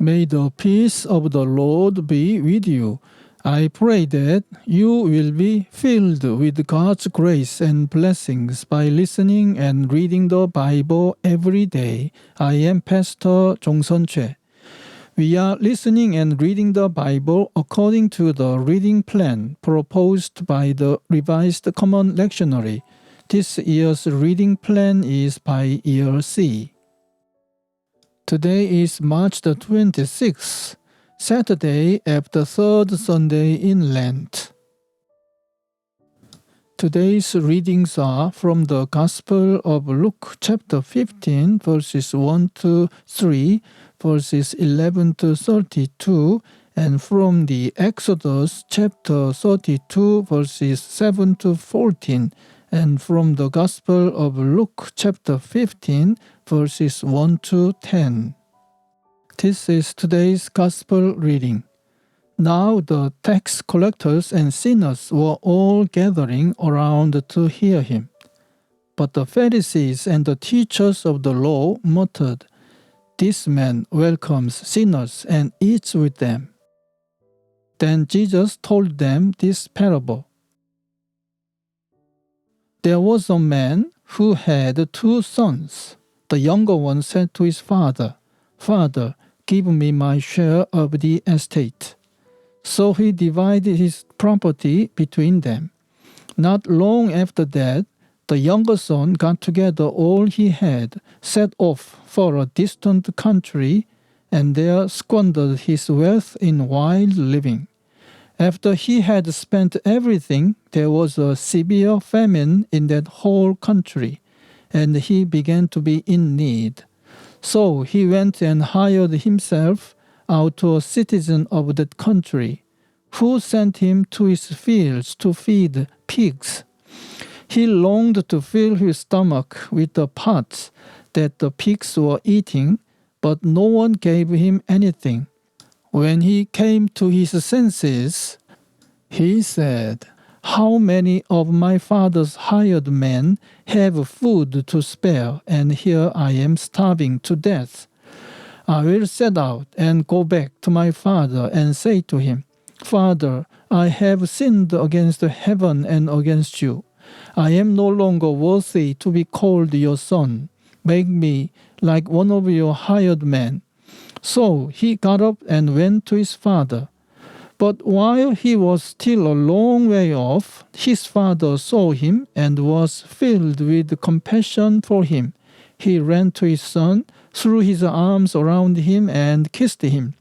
May the peace of the Lord be with you. I pray that you will be filled with God's grace and blessings by listening and reading the Bible every day. I am Pastor Jongseon-choi. We are listening and reading the Bible according to the reading plan proposed by the Revised Common Lectionary. This year's reading plan is by Year C. Today is March the 26th, Saturday after third Sunday in Lent. Today's readings are from the Gospel of Luke chapter 15, verses 1 to 3, verses 11 to 32, and from the Exodus chapter 32, verses 7 to 14, and from the Gospel of Luke chapter 15, verses 1 to 10. This is today's Gospel reading. Now the tax collectors and sinners were all gathering around to hear him. But the Pharisees and the teachers of the law muttered, "This man welcomes sinners and eats with them." Then Jesus told them this parable. There was a man who had 2 sons. The younger one said to his father, "Father, give me my share of the estate." So he divided his property between them. Not long after that, the younger son got together all he had, set off for a distant country, and there squandered his wealth in wild living. After he had spent everything, there was a severe famine in that whole country, and he began to be in need. So he went and hired himself out to a citizen of that country, who sent him to his fields to feed pigs. He longed to fill his stomach with the pods that the pigs were eating, but no one gave him anything. When he came to his senses, he said, "How many of my father's hired men have food to spare, and here I am starving to death? I will set out and go back to my father and say to him, 'Father, I have sinned against heaven and against you. I am no longer worthy to be called your son. Make me like one of your hired men.' So he got up and went to his father. But while he was still a long way off, his father saw him and was filled with compassion for him. He ran to his son, threw his arms around him, and kissed him.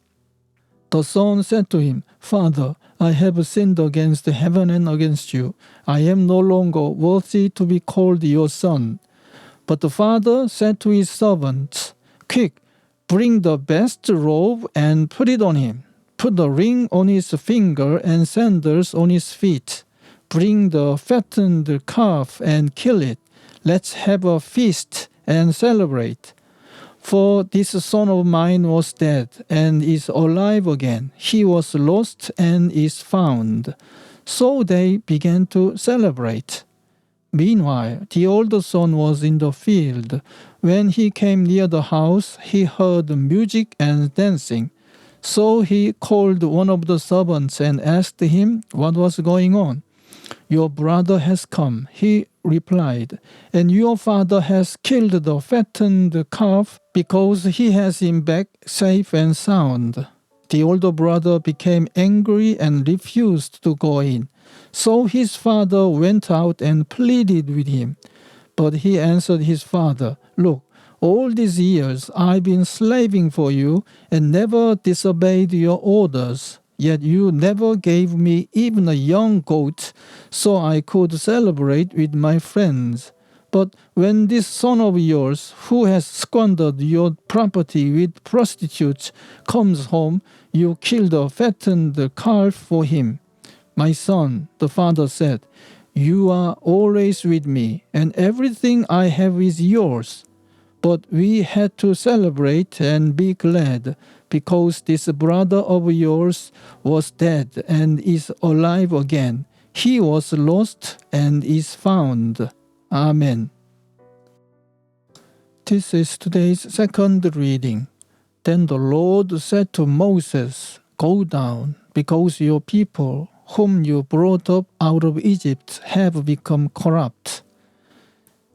The son said to him, 'Father, I have sinned against heaven and against you. I am no longer worthy to be called your son.' But the father said to his servants, 'Quick, bring the best robe and put it on him. Put a ring on his finger and sandals on his feet. Bring the fattened calf and kill it. Let's have a feast and celebrate. For this son of mine was dead and is alive again. He was lost and is found.' So they began to celebrate. Meanwhile, the older son was in the field. When he came near the house, he heard music and dancing. So he called one of the servants and asked him what was going on. 'Your brother has come,' he replied, 'and your father has killed the fattened calf because he has him back safe and sound.' The older brother became angry and refused to go in. So his father went out and pleaded with him. But he answered his father, 'Look, all these years I've been slaving for you and never disobeyed your orders. Yet you never gave me even a young goat so I could celebrate with my friends. But when this son of yours, who has squandered your property with prostitutes, comes home, you kill the fattened calf for him.' 'My son,' the father said, 'you are always with me, and everything I have is yours.' But we had to celebrate and be glad, because this brother of yours was dead and is alive again. He was lost and is found." Amen. This is today's second reading. Then the Lord said to Moses, "Go down, because your people, whom you brought up out of Egypt, have become corrupt.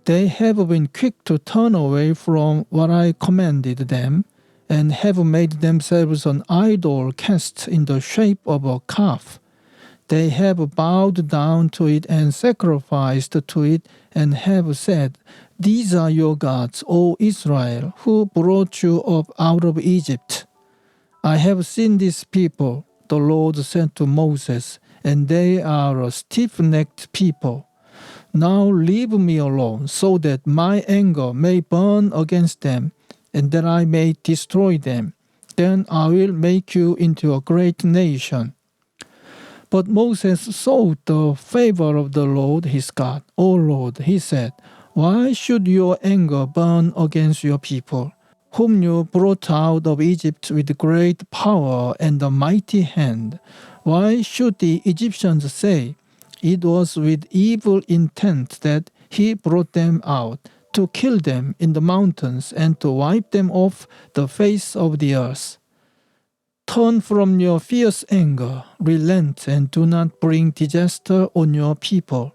They have been quick to turn away from what I commanded them, and have made themselves an idol cast in the shape of a calf. They have bowed down to it and sacrificed to it, and have said, 'These are your gods, O Israel, who brought you up out of Egypt.' I have seen these people," the Lord said to Moses, "and they are a stiff-necked people. Now leave me alone, so that my anger may burn against them, and that I may destroy them. Then I will make you into a great nation." But Moses sought the favor of the Lord his God. "O Lord," he said, "why should your anger burn against your people, whom you brought out of Egypt with great power and a mighty hand? Why should the Egyptians say, 'It was with evil intent that he brought them out, to kill them in the mountains and to wipe them off the face of the earth'? Turn from your fierce anger, relent, and do not bring disaster on your people.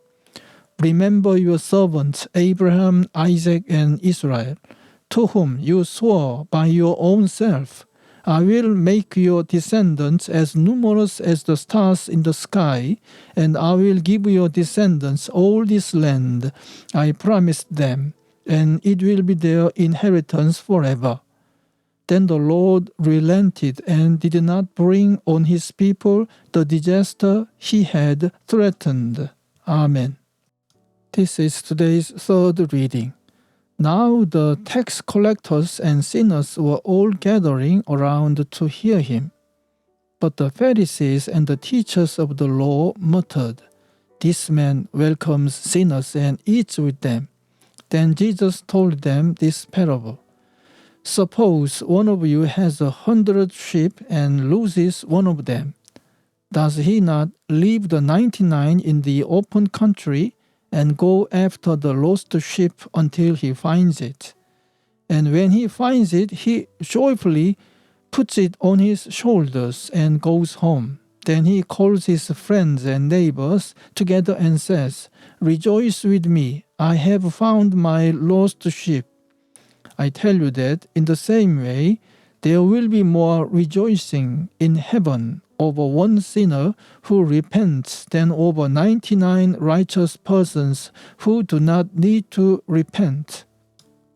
Remember your servants Abraham, Isaac, and Israel, to whom you swore by your own self, 'I will make your descendants as numerous as the stars in the sky, and I will give your descendants all this land I promised them, and it will be their inheritance forever.' Then the Lord relented and did not bring on his people the disaster he had threatened." Amen. This is today's third reading. Now the tax collectors and sinners were all gathering around to hear him. But the Pharisees and the teachers of the law muttered, "This man welcomes sinners and eats with them." Then Jesus told them this parable. "Suppose one of you has 100 sheep and loses one of them. Does he not leave the 99 in the open country and go after the lost sheep until he finds it? And when he finds it, he joyfully puts it on his shoulders and goes home. Then he calls his friends and neighbors together and says, 'Rejoice with me, I have found my lost sheep.' I tell you that in the same way, there will be more rejoicing in heaven over one sinner who repents than over 99 righteous persons who do not need to repent.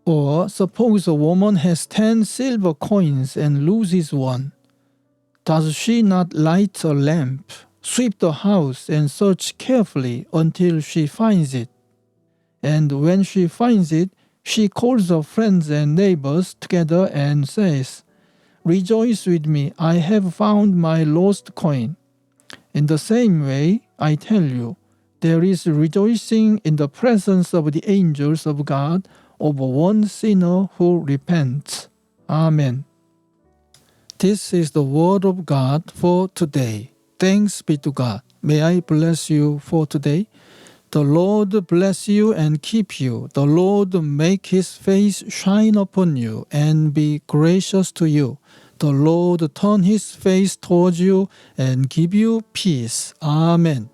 Or suppose a woman has 10 silver coins and loses one. Does she not light a lamp, sweep the house, and search carefully until she finds it? And when she finds it, she calls her friends and neighbors together and says, 'Rejoice with me, I have found my lost coin.' In the same way, I tell you, there is rejoicing in the presence of the angels of God over one sinner who repents." Amen. This is the word of God for today. Thanks be to God. May I bless you for today. The Lord bless you and keep you. The Lord make his face shine upon you and be gracious to you. The Lord turn his face towards you and give you peace. Amen.